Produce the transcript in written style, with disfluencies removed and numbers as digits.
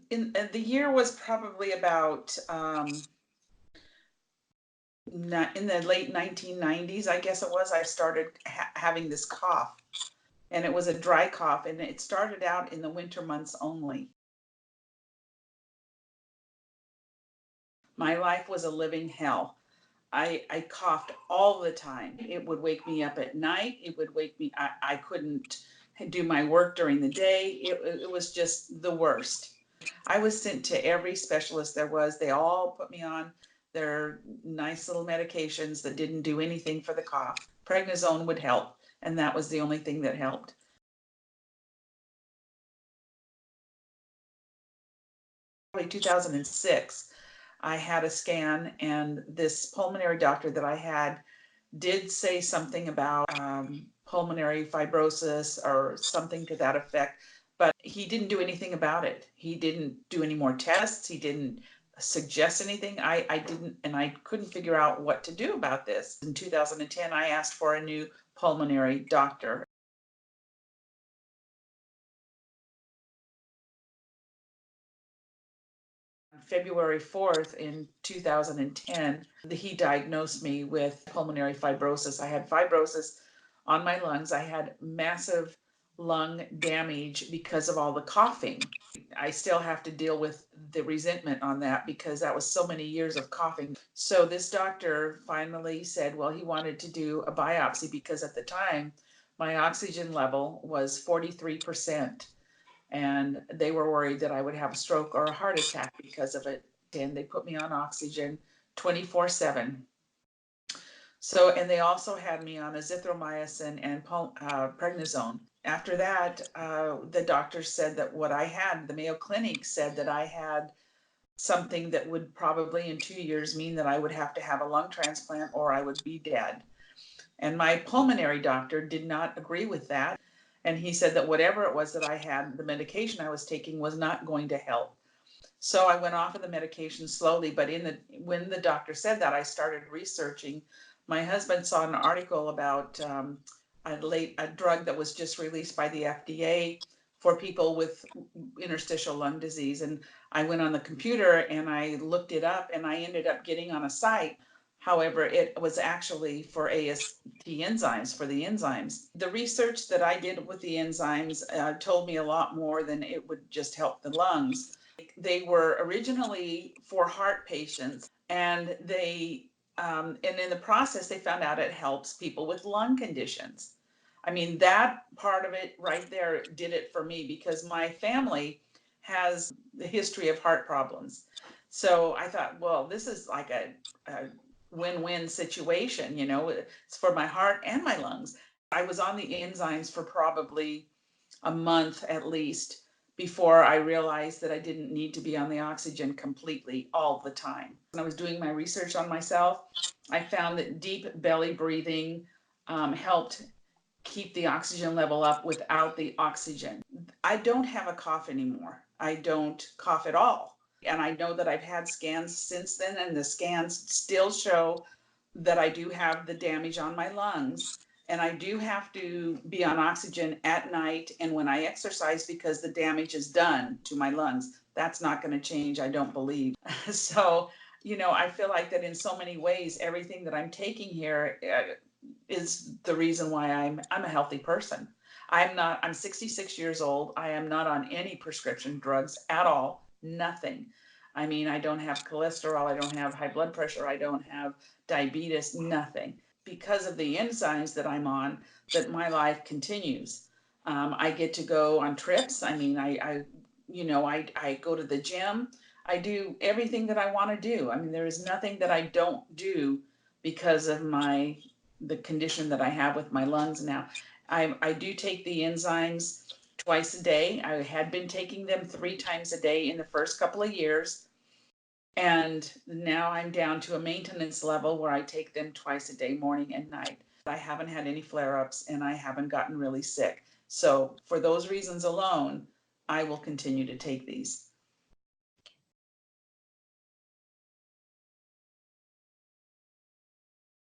the year was probably about in the late 1990s, I guess it was. I started having this cough, and it was a dry cough, and it started out in the winter months only. My life was a living hell. I coughed all the time. It would wake me up at night. It would wake me, I couldn't do my work during the day. It was just the worst. I was sent to every specialist there was. They all put me on their nice little medications that didn't do anything for the cough. Prednisone would help, and that was the only thing that helped. Probably 2006, I had a scan, and this pulmonary doctor that I had did say something about pulmonary fibrosis or something to that effect, but he didn't do anything about it. He didn't do any more tests. He didn't suggest anything. I didn't, and I couldn't figure out what to do about this. In 2010, I asked for a new pulmonary doctor. February 4th in 2010, he diagnosed me with pulmonary fibrosis. I had fibrosis on my lungs. I had massive lung damage because of all the coughing. I still have to deal with the resentment on that because that was so many years of coughing. So this doctor finally said, well, he wanted to do a biopsy because at the time my oxygen level was 43%. And they were worried that I would have a stroke or a heart attack because of it. And they put me on oxygen 24/7. So, and they also had me on azithromycin and prednisone. After that, the doctor said that what I had, the Mayo Clinic said that I had something that would probably in 2 years mean that I would have to have a lung transplant or I would be dead. And my pulmonary doctor did not agree with that. And he said that whatever it was that I had, the medication I was taking was not going to help. So I went off of the medication slowly, but when the doctor said that, I started researching. My husband saw an article about a drug that was just released by the FDA for people with interstitial lung disease. And I went on the computer and I looked it up, and I ended up getting on a site. However, it was actually for AST enzymes, for the enzymes. The research that I did with the enzymes told me a lot more than it would just help the lungs. They were originally for heart patients, and and in the process, they found out it helps people with lung conditions. I mean, that part of it right there did it for me because my family has the history of heart problems. So I thought, well, this is like a win-win situation, it's for my heart and my lungs. I was on the enzymes for probably a month at least before I realized that I didn't need to be on the oxygen completely all the time. When I was doing my research on myself, I found that deep belly breathing helped keep the oxygen level up without the oxygen. I don't have a cough anymore. I don't cough at all. And I know that I've had scans since then, and the scans still show that I do have the damage on my lungs. And I do have to be on oxygen at night and when I exercise because the damage is done to my lungs. That's not going to change, I don't believe. So, I feel like that in so many ways, everything that I'm taking here is the reason why I'm a healthy person. I'm 66 years old. I am not on any prescription drugs at all. Nothing. I mean, I don't have cholesterol, I don't have high blood pressure, I don't have diabetes, nothing. Because of the enzymes that I'm on, that my life continues. I get to go on trips. I mean, I go to the gym. I do everything that I want to do. I mean, there is nothing that I don't do because of the condition that I have with my lungs now. I do take the enzymes twice a day. I had been taking them 3 times a day in the first couple of years. And now I'm down to a maintenance level where I take them twice a day, morning and night. I haven't had any flare ups and I haven't gotten really sick. So, for those reasons alone, I will continue to take these.